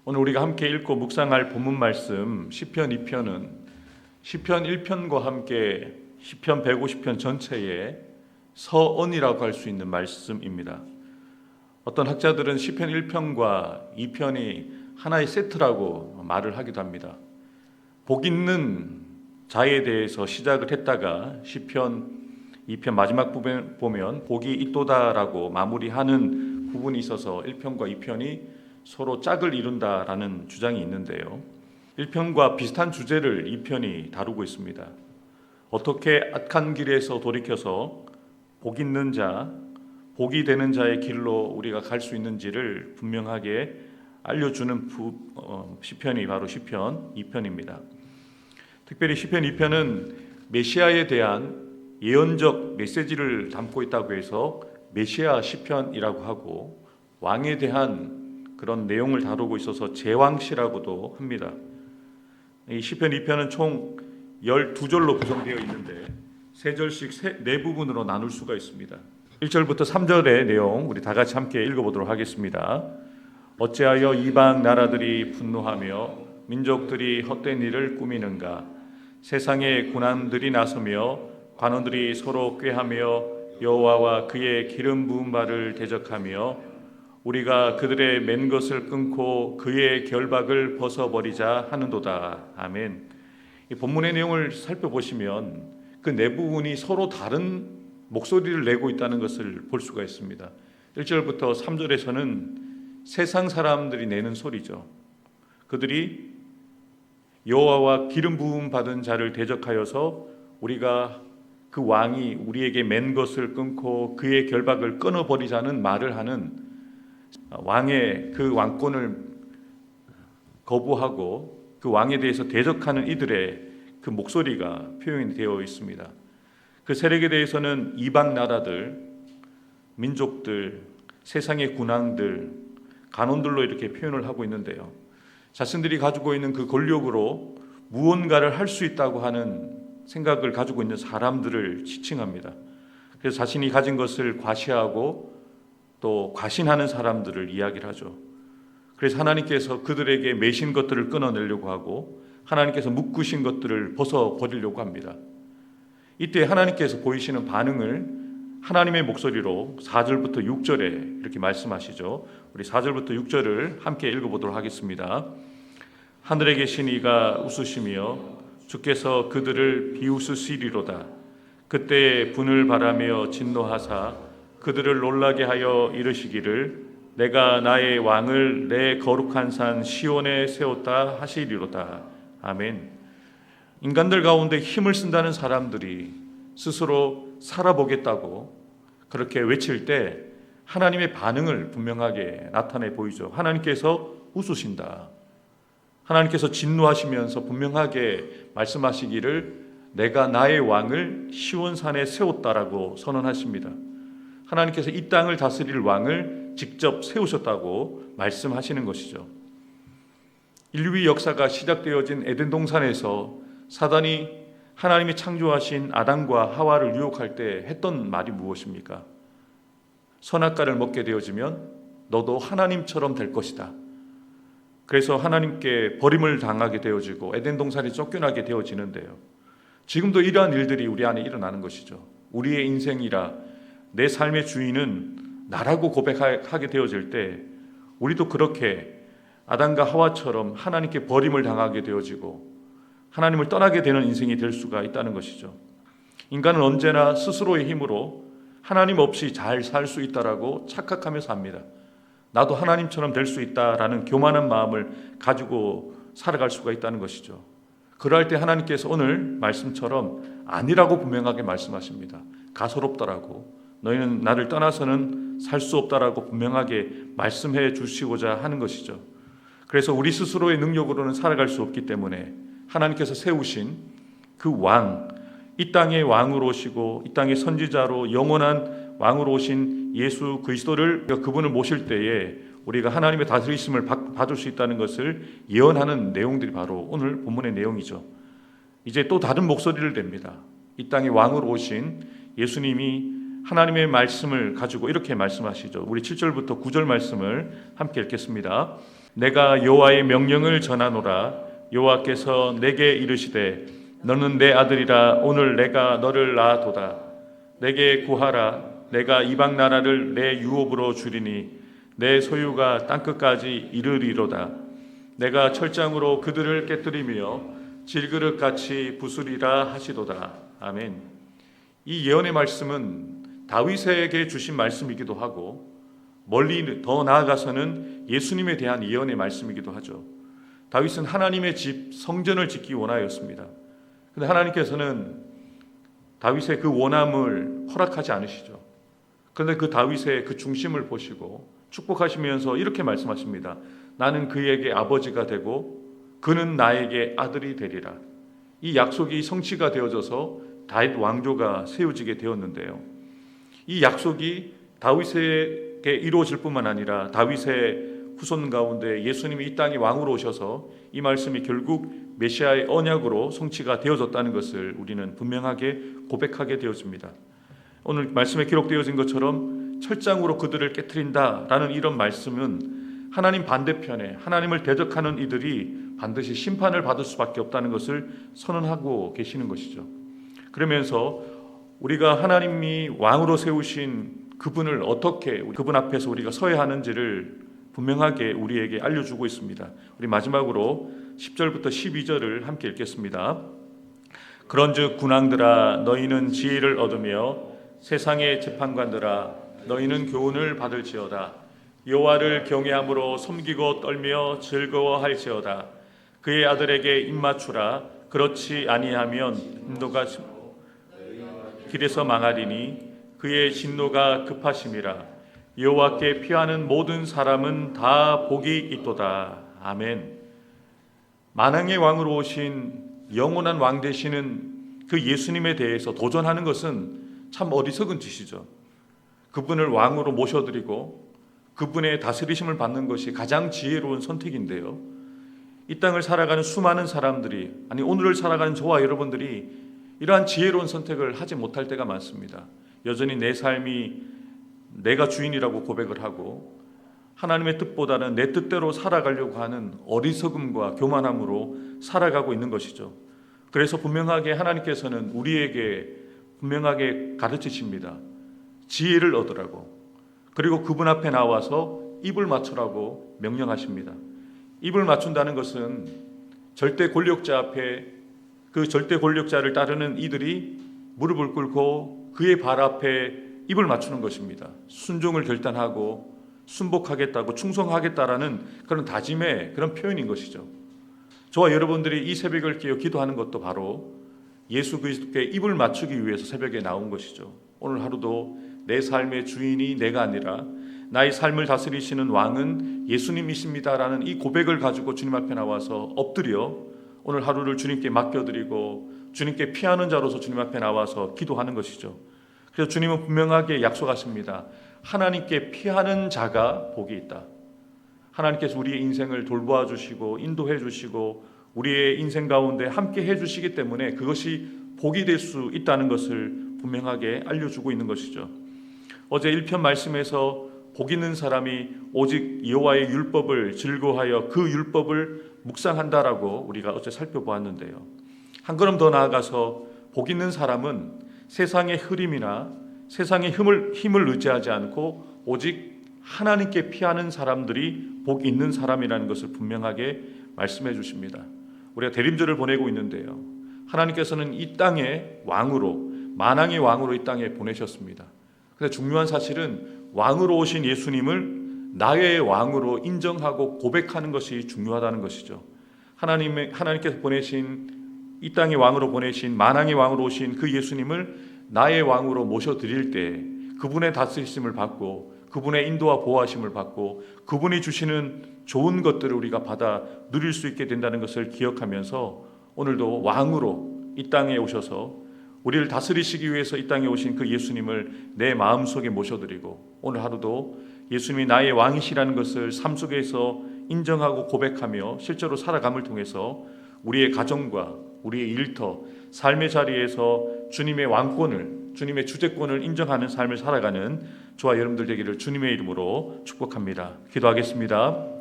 오늘 우리가 함께 읽고 묵상할 본문 말씀 시편 2편은 시편 1편과 함께 시편 150편 전체의 서언이라고 할 수 있는 말씀입니다. 어떤 학자들은 시편 1편과 2편이 하나의 세트라고 말을 하기도 합니다. 복 있는 자에 대해서 시작을 했다가 시편 2편 마지막 부분 보면 복이 있도다라고 마무리하는 부분이 있어서 1편과 2편이 서로 짝을 이룬다라는 주장이 있는데요. 1편과 비슷한 주제를 2편이 다루고 있습니다. 어떻게 악한 길에서 돌이켜서 복 있는 자, 복이 되는 자의 길로 우리가 갈 수 있는지를 분명하게 알려주는 시편이 바로 시편 2편입니다. 특별히 시편 2편은 메시아에 대한 예언적 메시지를 담고 있다고 해서 메시아 시편이라고 하고, 왕에 대한 그런 내용을 다루고 있어서 제왕시라고도 합니다. 이 시편 2편은 총 12절로 구성되어 있는데 3절씩 4부분으로 나눌 수가 있습니다. 1절부터 3절의 내용 우리 다 같이 함께 읽어보도록 하겠습니다. 어찌하여 이방 나라들이 분노하며 민족들이 헛된 일을 꾸미는가? 세상의 군왕들이 나서며 관원들이 서로 꾀하며 여호와와 그의 기름 부은 바를 대적하며 우리가 그들의 맨 것을 끊고 그의 결박을 벗어버리자 하는도다. 아멘. 이 본문의 내용을 살펴보시면 그 네 부분이 서로 다른 목소리를 내고 있다는 것을 볼 수가 있습니다. 1절부터 3절에서는 세상 사람들이 내는 소리죠. 그들이 여호와와 기름 부음 받은 자를 대적하여서 우리가 그 왕이 우리에게 맨 것을 끊고 그의 결박을 끊어버리자는 말을 하는 왕의 그 왕권을 거부하고 그 왕에 대해서 대적하는 이들의 그 목소리가 표현이 되어 있습니다. 그 세력에 대해서는 이방 나라들, 민족들, 세상의 군왕들, 간원들로 이렇게 표현을 하고 있는데요. 자신들이 가지고 있는 그 권력으로 무언가를 할 수 있다고 하는 생각을 가지고 있는 사람들을 지칭합니다. 그래서 자신이 가진 것을 과시하고 또 과신하는 사람들을 이야기를 하죠. 그래서 하나님께서 그들에게 매신 것들을 끊어내려고 하고 하나님께서 묶으신 것들을 벗어버리려고 합니다. 이때 하나님께서 보이시는 반응을 하나님의 목소리로 4절부터 6절에 이렇게 말씀하시죠. 우리 4절부터 6절을 함께 읽어보도록 하겠습니다. 하늘에 계신 이가 웃으시며 주께서 그들을 비웃으시리로다. 그때 분을 바라며 진노하사 그들을 놀라게 하여 이르시기를 내가 나의 왕을 내 거룩한 산 시온에 세웠다 하시리로다. 아멘. 인간들 가운데 힘을 쓴다는 사람들이 스스로 살아보겠다고 그렇게 외칠 때 하나님의 반응을 분명하게 나타내 보이죠. 하나님께서 웃으신다. 하나님께서 진노하시면서 분명하게 말씀하시기를 내가 나의 왕을 시온산에 세웠다라고 선언하십니다. 하나님께서 이 땅을 다스릴 왕을 직접 세우셨다고 말씀하시는 것이죠. 인류의 역사가 시작되어진 에덴 동산에서 사단이 하나님이 창조하신 아담과 하와를 유혹할 때 했던 말이 무엇입니까? 선악과를 먹게 되어지면 너도 하나님처럼 될 것이다. 그래서 하나님께 버림을 당하게 되어지고 에덴 동산이 쫓겨나게 되어지는데요. 지금도 이러한 일들이 우리 안에 일어나는 것이죠. 우리의 인생이라 내 삶의 주인은 나라고 고백하게 되어질 때 우리도 그렇게 아담과 하와처럼 하나님께 버림을 당하게 되어지고 하나님을 떠나게 되는 인생이 될 수가 있다는 것이죠. 인간은 언제나 스스로의 힘으로 하나님 없이 잘 살 수 있다라고 착각하며 삽니다. 나도 하나님처럼 될 수 있다라는 교만한 마음을 가지고 살아갈 수가 있다는 것이죠. 그럴 때 하나님께서 오늘 말씀처럼 아니라고 분명하게 말씀하십니다. 가소롭다라고, 너희는 나를 떠나서는 살 수 없다라고 분명하게 말씀해 주시고자 하는 것이죠. 그래서 우리 스스로의 능력으로는 살아갈 수 없기 때문에 하나님께서 세우신 그 왕, 이 땅의 왕으로 오시고 이 땅의 선지자로 영원한 왕으로 오신 예수 그리스도를 그분을 모실 때에 우리가 하나님의 다스리심을 받을 수 있다는 것을 예언하는 내용들이 바로 오늘 본문의 내용이죠. 이제 또 다른 목소리를 냅니다. 이 땅의 왕으로 오신 예수님이 하나님의 말씀을 가지고 이렇게 말씀하시죠. 우리 7절부터 9절 말씀을 함께 읽겠습니다. 내가 여호와의 명령을 전하노라. 여호와께서 내게 이르시되 너는 내 아들이라. 오늘 내가 너를 낳아도다. 내게 구하라. 내가 이방 나라를 내 유업으로 주리니 내 소유가 땅끝까지 이르리로다. 내가 철장으로 그들을 깨뜨리며 질그릇같이 부수리라 하시도다. 아멘. 이 예언의 말씀은 다윗에게 주신 말씀이기도 하고 멀리 더 나아가서는 예수님에 대한 예언의 말씀이기도 하죠. 다윗은 하나님의 집 성전을 짓기 원하였습니다. 그런데 하나님께서는 다윗의 그 원함을 허락하지 않으시죠. 그런데 그 다윗의 그 중심을 보시고 축복하시면서 이렇게 말씀하십니다. 나는 그에게 아버지가 되고 그는 나에게 아들이 되리라. 이 약속이 성취가 되어져서 다윗 왕조가 세워지게 되었는데요. 이 약속이 다윗에게 이루어질 뿐만 아니라 다윗의 후손 가운데 예수님이 이 땅에 왕으로 오셔서 이 말씀이 결국 메시아의 언약으로 성취가 되어졌다는 것을 우리는 분명하게 고백하게 되어집니다. 오늘 말씀에 기록되어진 것처럼 철장으로 그들을 깨트린다라는 이런 말씀은 하나님 반대편에 하나님을 대적하는 이들이 반드시 심판을 받을 수밖에 없다는 것을 선언하고 계시는 것이죠. 그러면서 우리가 하나님이 왕으로 세우신 그분을 어떻게 그분 앞에서 우리가 서야 하는지를 분명하게 우리에게 알려주고 있습니다. 우리 마지막으로 10절부터 12절을 함께 읽겠습니다. 그런즉 군왕들아 너희는 지혜를 얻으며 세상의 재판관들아 너희는 교훈을 받을지어다. 여호와를 경외함으로 섬기고 떨며 즐거워할지어다. 그의 아들에게 입맞추라. 그렇지 아니하면 인도가 길에서 망하리니 그의 진노가 급하심이라. 여호와께 피하는 모든 사람은 다 복이 있도다. 아멘. 만왕의 왕으로 오신 영원한 왕 되시는 그 예수님에 대해서 도전하는 것은 참 어리석은 짓이죠. 그분을 왕으로 모셔드리고 그분의 다스리심을 받는 것이 가장 지혜로운 선택인데요. 이 땅을 살아가는 수많은 사람들이, 아니 오늘을 살아가는 저와 여러분들이 이러한 지혜로운 선택을 하지 못할 때가 많습니다. 여전히 내 삶이 내가 주인이라고 고백을 하고 하나님의 뜻보다는 내 뜻대로 살아가려고 하는 어리석음과 교만함으로 살아가고 있는 것이죠. 그래서 분명하게 하나님께서는 우리에게 분명하게 가르치십니다. 지혜를 얻으라고. 그리고 그분 앞에 나와서 입을 맞추라고 명령하십니다. 입을 맞춘다는 것은 절대 권력자 앞에 그 절대 권력자를 따르는 이들이 무릎을 꿇고 그의 발 앞에 입을 맞추는 것입니다. 순종을 결단하고 순복하겠다고 충성하겠다라는 그런 다짐의 그런 표현인 것이죠. 저와 여러분들이 이 새벽을 깨어 기도하는 것도 바로 예수 그리스도께 입을 맞추기 위해서 새벽에 나온 것이죠. 오늘 하루도 내 삶의 주인이 내가 아니라 나의 삶을 다스리시는 왕은 예수님이십니다라는 이 고백을 가지고 주님 앞에 나와서 엎드려 오늘 하루를 주님께 맡겨드리고 주님께 피하는 자로서 주님 앞에 나와서 기도하는 것이죠. 그래서 주님은 분명하게 약속하십니다. 하나님께 피하는 자가 복이 있다. 하나님께서 우리의 인생을 돌보아 주시고 인도해 주시고 우리의 인생 가운데 함께 해 주시기 때문에 그것이 복이 될 수 있다는 것을 분명하게 알려주고 있는 것이죠. 어제 1편 말씀에서 복 있는 사람이 오직 여호와의 율법을 즐거워하여 그 율법을 묵상한다라고 우리가 어제 살펴보았는데요. 한 걸음 더 나아가서 복 있는 사람은 세상의 흐림이나 세상의 힘을 의지하지 않고 오직 하나님께 피하는 사람들이 복 있는 사람이라는 것을 분명하게 말씀해 주십니다. 우리가 대림절을 보내고 있는데요. 하나님께서는 이 땅의 왕으로 만왕의 왕으로 이 땅에 보내셨습니다. 그런데 중요한 사실은 왕으로 오신 예수님을 나의 왕으로 인정하고 고백하는 것이 중요하다는 것이죠. 하나님께서 보내신 이 땅의 왕으로 보내신 만왕의 왕으로 오신 그 예수님을 나의 왕으로 모셔드릴 때 그분의 다스리심을 받고 그분의 인도와 보호하심을 받고 그분이 주시는 좋은 것들을 우리가 받아 누릴 수 있게 된다는 것을 기억하면서 오늘도 왕으로 이 땅에 오셔서 우리를 다스리시기 위해서 이 땅에 오신 그 예수님을 내 마음속에 모셔드리고 오늘 하루도 예수님이 나의 왕이시라는 것을 삶 속에서 인정하고 고백하며 실제로 살아감을 통해서 우리의 가정과 우리의 일터, 삶의 자리에서 주님의 왕권을, 주님의 주재권을 인정하는 삶을 살아가는 저와 여러분들 되기를 주님의 이름으로 축복합니다. 기도하겠습니다.